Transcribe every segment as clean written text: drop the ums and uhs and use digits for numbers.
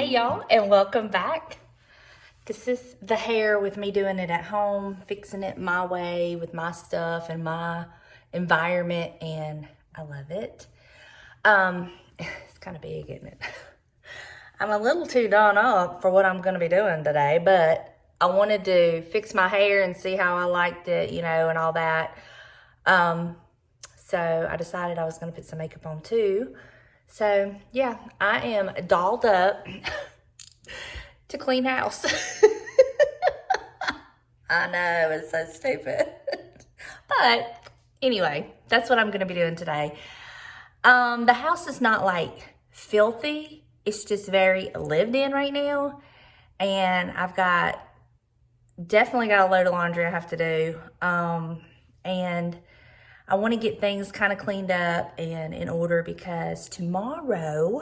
Hey y'all, and welcome back. This is the hair with me doing it at home, fixing it my way with my stuff and my environment, and I love it. It's kind of big, isn't it? I'm a little too done up for what I'm going to be doing today, but I wanted to fix my hair and see how I liked it, you know, and all that. So I decided I was going to put some makeup on too. So yeah, I am dolled up to clean house. I know, it's so stupid. But anyway, that's what I'm going to be doing today. The house is not like filthy. It's just very lived in right now. And I've definitely got a load of laundry I have to do. And I want to get things kind of cleaned up and in order because tomorrow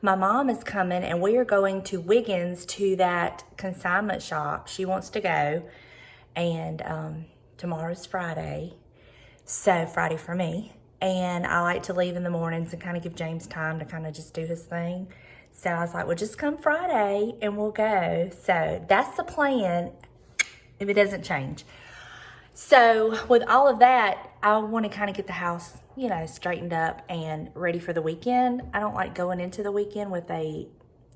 my mom is coming and we are going to Wiggins to that consignment shop. She wants to go, and tomorrow's Friday, so Friday for me. And I like to leave in the mornings and kind of give James time to kind of just do his thing. So I was like, well, just come Friday and we'll go. So that's the plan if it doesn't change. So with all of that, I want to kind of get the house, you know, straightened up and ready for the weekend. I don't like going into the weekend with a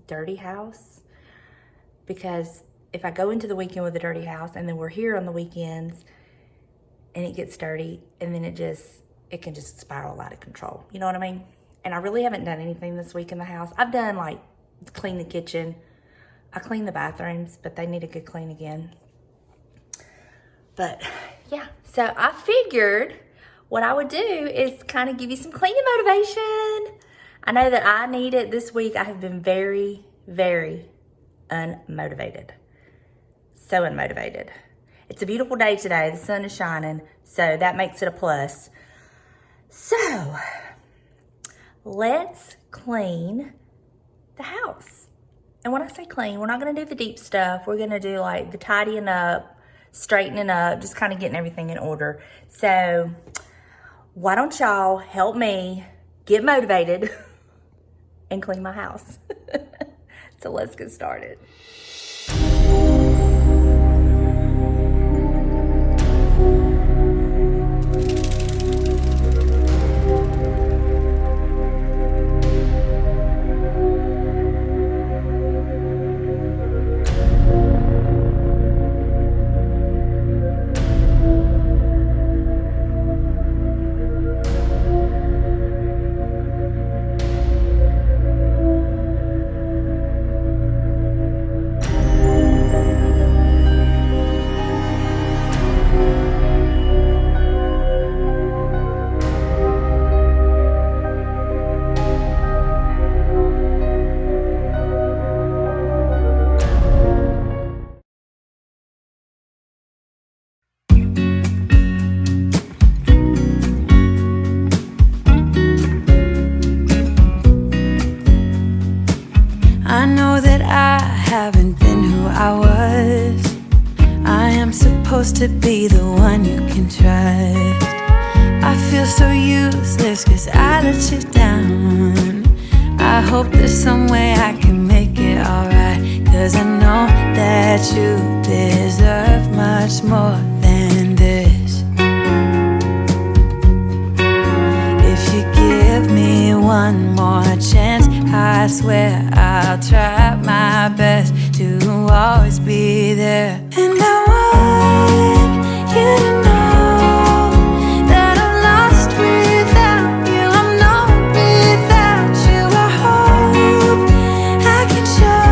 dirty house, because if I go into the weekend with a dirty house and then we're here on the weekends and it gets dirty, and then it can just spiral out of control. You know what I mean? And I really haven't done anything this week in the house. I've done like clean the kitchen. I cleaned the bathrooms, but they need a good clean again. But yeah, so I figured what I would do is kind of give you some cleaning motivation. I know that I need it this week. I have been very, very unmotivated. So unmotivated. It's a beautiful day today. The sun is shining, so that makes it a plus. So let's clean the house. And when I say clean, we're not going to do the deep stuff. We're going to do like the tidying up, straightening up, just kind of getting everything in order. So why don't y'all help me get motivated and clean my house? So let's get started. I know that I haven't been who I was. I am supposed to be the one you can trust. I feel so useless cause I let you down. I hope there's some way I can make it alright, cause I know that you deserve much more than this. If you give me one more chance, I swear I'll try my best to always be there. And I want you to know that I'm lost without you. I'm known without you. I hope I can show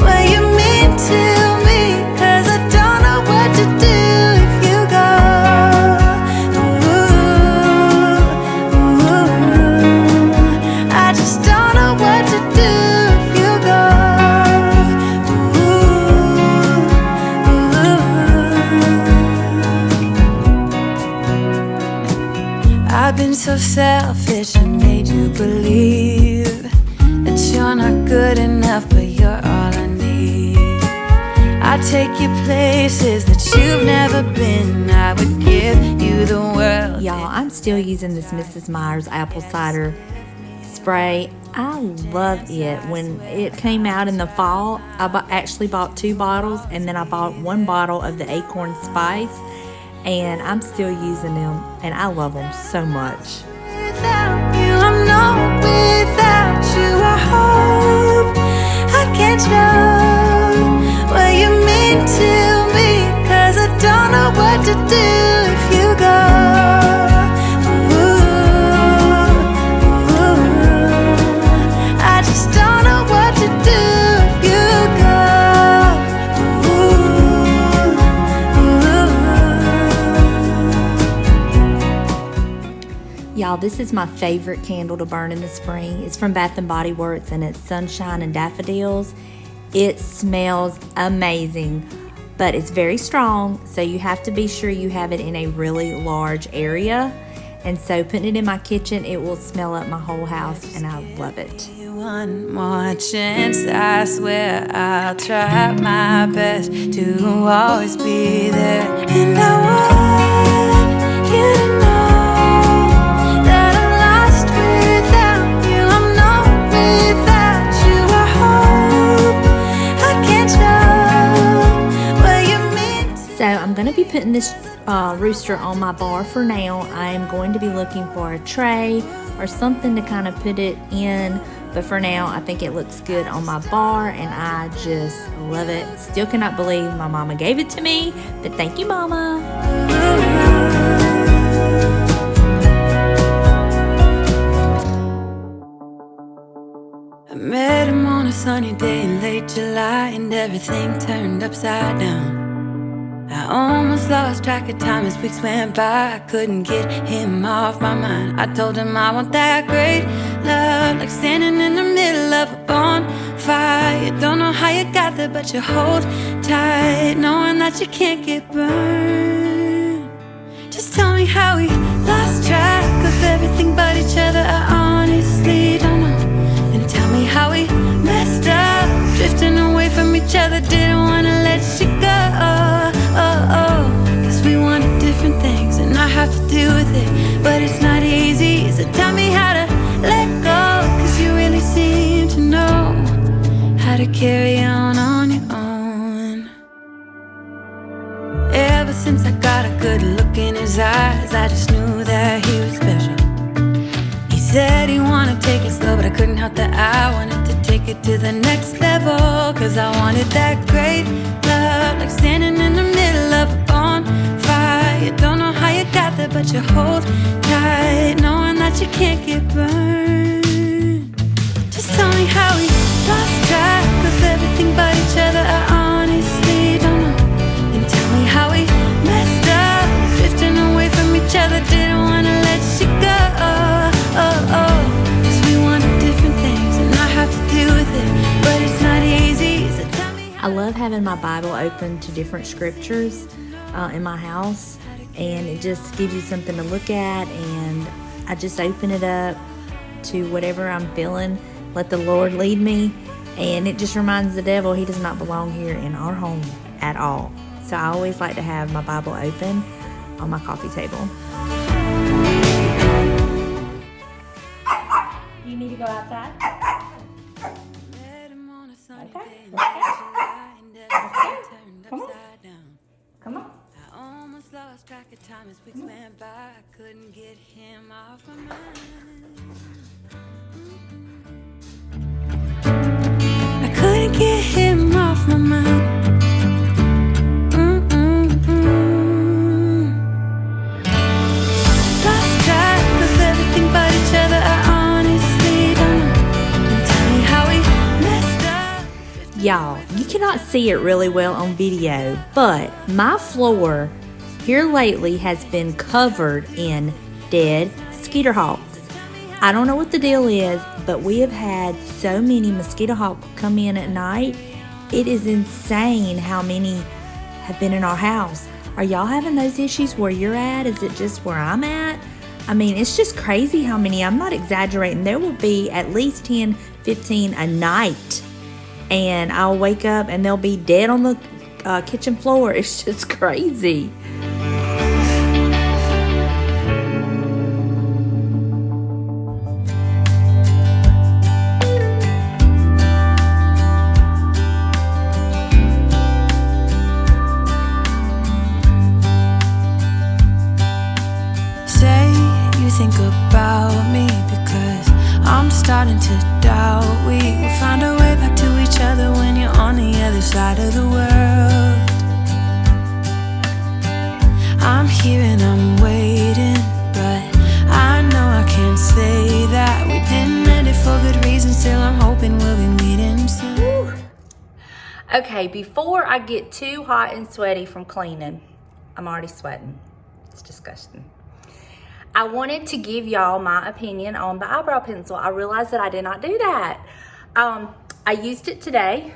what you mean to me, cause I don't know what to do if you go. Ooh, I just don't know what to do if you go. I've been so selfish and made you believe that you're not good enough, but you're all I need. I take you places that you've never been. I would give you the world. Y'all, I'm still using this Mrs. Meyer's apple cider spray. I love it. When it came out in the fall, I actually bought 2 bottles, and then I bought 1 bottle of the acorn spice, and I'm still using them, and I love them so much. Without you, I'm not without you. I hope I can show what you mean to me, 'cause I don't know what to do if you go. I just don't know what to do if you go. Y'all, this is my favorite candle to burn in the spring. It's from Bath & Body Works, and it's Sunshine and Daffodils. It smells amazing, but it's very strong, so you have to be sure you have it in a really large area. And so putting it in my kitchen, it will smell up my whole house, and I love it. One more chance, I swear I'll try my best to always be there. And I want you to know that I'm lost without you. I'm not without you. I hope I can show what you mean to. So I'm going to be putting this rooster on my bar for now. I am going to be looking for a tray or something to kind of put it in, but for now I think it looks good on my bar, and I just love it. Still cannot believe my mama gave it to me, but thank you, Mama. I met him on a sunny day in late July, and everything turned upside down. I almost lost track of time as weeks went by. I couldn't get him off my mind. I told him I want that great love, like standing in the middle of a bonfire. You don't know how you got there, but you hold tight, knowing that you can't get burned. Just tell me how we lost track of everything but each other. I honestly don't know. And tell me how we messed up, drifting away from each other. Didn't wanna let you go. Cause we wanted different things, and I have to deal with it, but it's not easy. So tell me how to let go, cause you really seem to know how to carry on your own. Ever since I got a good look in his eyes, I just knew that he was special. He said he wanted to take it slow, but I couldn't help that I wanted to take it to the next level. Cause I wanted that great love, like standing in the middle of a bonfire. You don't know how you got there, but you hold tight, knowing that you can't get burned. Just tell me how we lost track of everything but each other. I honestly don't know. And tell me how we messed up, drifting away from each other. Didn't wanna let you go. Cause we wanted different things, and I have to deal with it, but it's not easy. So tell me how. I love having my Bible open to different scriptures in my house, and it just gives you something to look at, and I just open it up to whatever I'm feeling, let the Lord lead me, and it just reminds the devil he does not belong here in our home at all. So I always like to have my Bible open on my coffee table. Do you need to go outside? Come on. Come on. I almost lost track of time as weeks went by. I couldn't get him off my mind. I couldn't get him off my mind. Lost track of everything but each other. I honestly don't know. And tell me how we messed up. Y'all, you cannot see it really well on video, but my floor here lately has been covered in dead skeeter hawks. I don't know what the deal is, but we have had so many mosquito hawks come in at night. It is insane how many have been in our house. Are y'all having those issues where you're at? Is it just where I'm at? I mean, it's just crazy how many. I'm not exaggerating. There will be at least 10, 15 a night. And I'll wake up and they'll be dead on the kitchen floor. It's just crazy. starting to doubt we will find our way back to each other when you're on the other side of the world. I'm here and I'm waiting, but I know I can't say that we didn't end it for good reason. Still I'm hoping we'll be meeting soon. Woo. Okay, before I get too hot and sweaty from cleaning, I'm already sweating. It's disgusting. I wanted to give y'all my opinion on the eyebrow pencil. I realized that I did not do that. I used it today,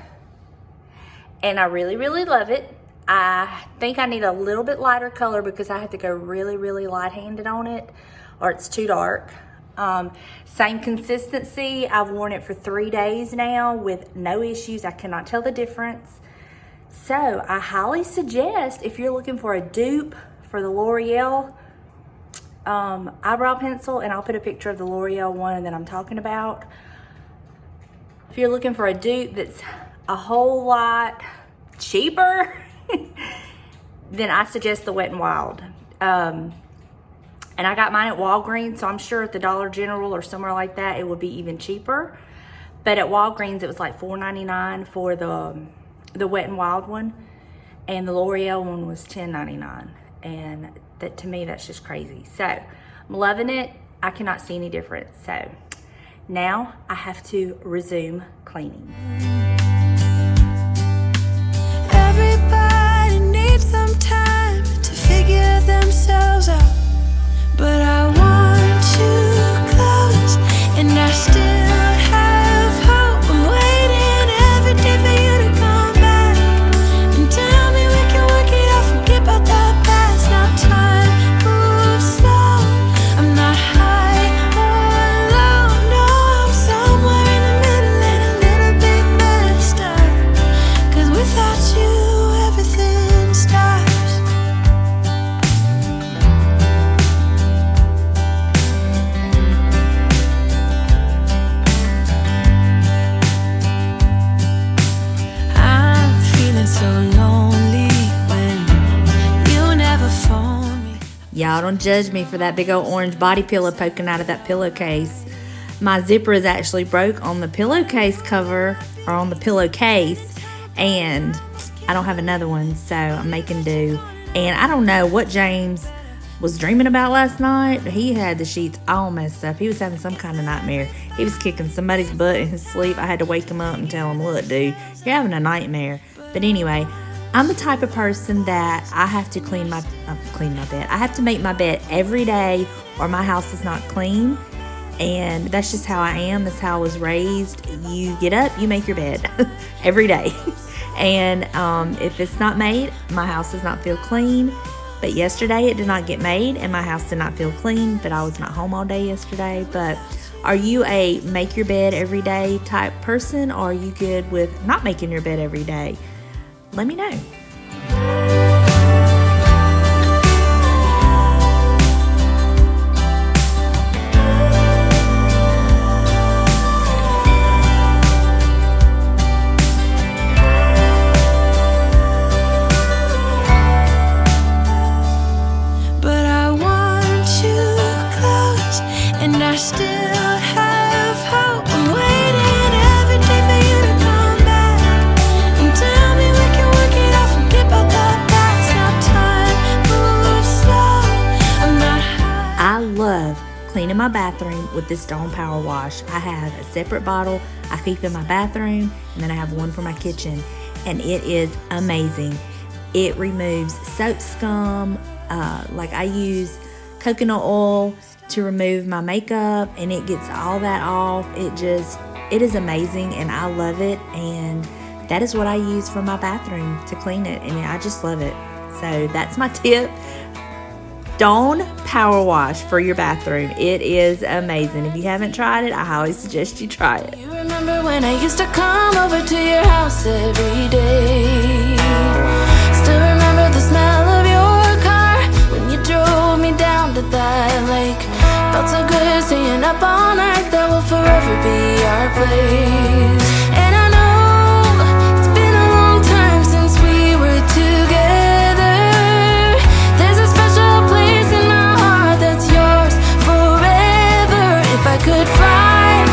and I really, really love it. I think I need a little bit lighter color because I have to go really, really light-handed on it, or it's too dark. Same consistency. I've worn it for 3 days now with no issues. I cannot tell the difference. So I highly suggest, if you're looking for a dupe for the L'Oreal eyebrow pencil, and I'll put a picture of the L'Oreal one that I'm talking about. If you're looking for a dupe that's a whole lot cheaper, then I suggest the Wet n Wild. And I got mine at Walgreens, so I'm sure at the Dollar General or somewhere like that it would be even cheaper. But at Walgreens it was like $4.99 for the Wet n Wild one, and the L'Oreal one was $10.99. And that, to me, that's just crazy. So I'm loving it. I cannot see any difference. So now I have to resume cleaning. Everybody needs some time to figure themselves out, but I want you close, and I still have hope. I'm waiting every day for you to come back and tell me we can work it out, forget about the past. Now time moves slow. I'm not high or low, no, I'm somewhere in the middle and a little bit messed up, 'cause without you everything stops. I'm feeling so lonely when you never phone me. Y'all don't judge me for that big old orange body pillow poking out of that pillowcase. My zipper is actually broke on the pillowcase cover, or on the pillowcase, and I don't have another one, so I'm making do. And I don't know what James was dreaming about last night. He had the sheets all messed up. He was having some kind of nightmare. He was kicking somebody's butt in his sleep. I had to wake him up and tell him, look, dude, you're having a nightmare. But anyway, I'm the type of person that I have to clean my bed. I have to make my bed every day or my house is not clean. And that's just how I am. That's how I was raised. You get up, you make your bed every day. And if it's not made, my house does not feel clean. But yesterday it did not get made and my house did not feel clean, but I was not home all day yesterday. But are you a make your bed every day type person, or are you good with not making your bed every day? Let me know. But I want you close, and I still have hope. I'm waiting every day for you to come back and tell me we can work it out, forget about the past. Now time moves slow. I'm not high. I love cleaning my bathroom with this Dawn Power Wash. I have a separate bottle I keep in my bathroom, and then I have one for my kitchen, and it is amazing. It removes soap scum. Like I use coconut oil to remove my makeup, and it gets all that off. It is amazing, and I love it, and that is what I use for my bathroom to clean it, and I just love it. So that's my tip. Dawn Power Wash for your bathroom. It is amazing. If you haven't tried it, I highly suggest you try it. You remember when I used to come over to your house every day? Still remember the smell of your car when you drove me down to that lake. Felt so good staying up all night. That will forever be our place. And I know it's been a long time since we were together. There's a special place in my heart that's yours forever. If I could fly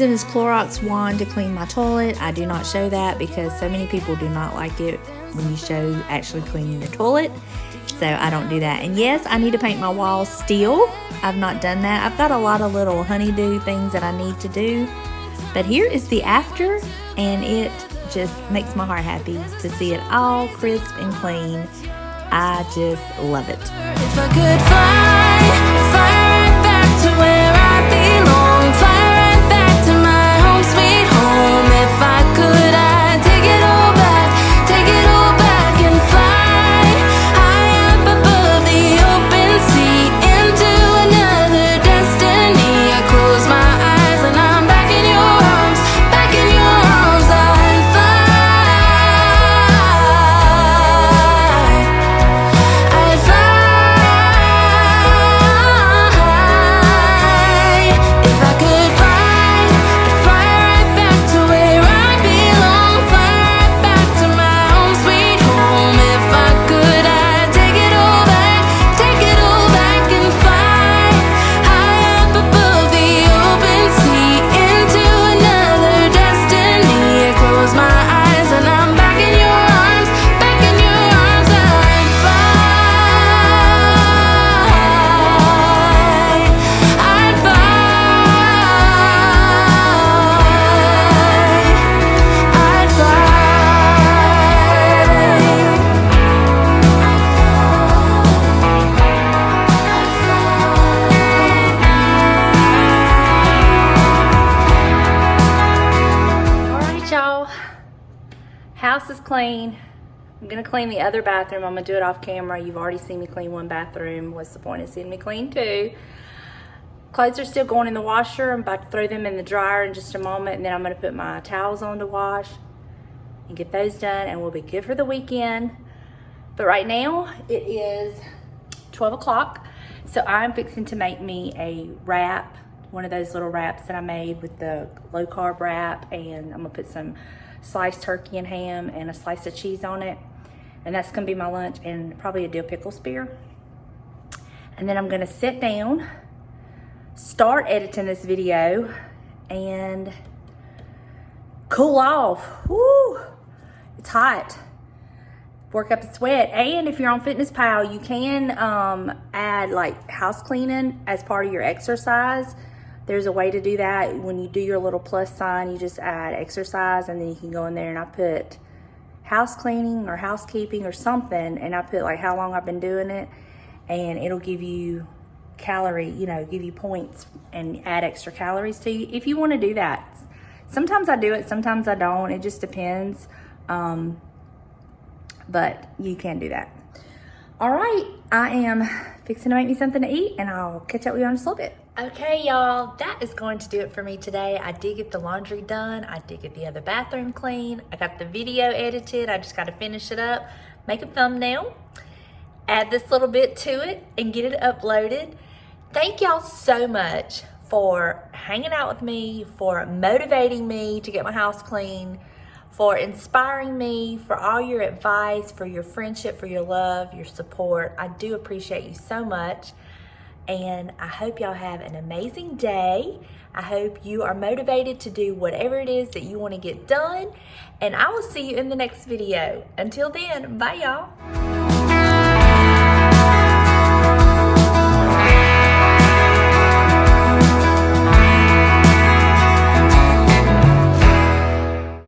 using this Clorox wand to clean my toilet. I do not show that because so many people do not like it when you show actually cleaning your toilet. So I don't do that. And yes, I need to paint my walls still. I've not done that. I've got a lot of little honeydew things that I need to do. But here is the after, and it just makes my heart happy to see it all crisp and clean. I just love it. If I could fly right back to where I belong, fly right back to my home, sweet home. If I could, I'd take it all back and fly high up above the open sea into another destiny. I close my eyes and I'm back in your arms, back in your arms. I'd fly. If I could fly right back to where I belong, fly right back to my home, sweet home. If I could, I'd take it all back and fly high up above the open sea into another destiny. I close my eyes and I'm back in your arms, back in your arms. I'd fly. I'd fly. I'd All right, y'all. House is clean. I'm gonna clean the other bathroom. I'm gonna do it off camera. You've already seen me clean one bathroom. What's the point of seeing me clean two? Clothes are still going in the washer. I'm about to throw them in the dryer in just a moment, and then I'm gonna put my towels on to wash and get those done, and we'll be good for the weekend. But right now it is 12 o'clock, so I'm fixing to make me a wrap, one of those little wraps that I made with the low carb wrap, and I'm gonna put some sliced turkey and ham and a slice of cheese on it, and that's gonna be my lunch, and probably a dill pickle spear. And then I'm gonna sit down, start editing this video, and cool off. Woo! It's hot. Work up a sweat. And if you're on Fitness Pal, you can add like house cleaning as part of your exercise. There's a way to do that. When you do your little plus sign, you just add exercise, and then you can go in there, and I put house cleaning or housekeeping or something, and I put like how long I've been doing it, and it'll give you give you points and add extra calories to you if you want to do that. Sometimes I do it, sometimes I don't. It just depends. But you can do that. All right, I am fixing to make me something to eat, and I'll catch up with you in just a little bit. Okay, y'all, that is going to do it for me today. I did get the laundry done. I did get the other bathroom clean. I got the video edited. I just got to finish it up, make a thumbnail, add this little bit to it, and get it uploaded. Thank y'all so much for hanging out with me, for motivating me to get my house clean, for inspiring me, for all your advice, for your friendship, for your love, your support. I do appreciate you so much. And I hope y'all have an amazing day. I hope you are motivated to do whatever it is that you want to get done. And I will see you in the next video. Until then, bye y'all.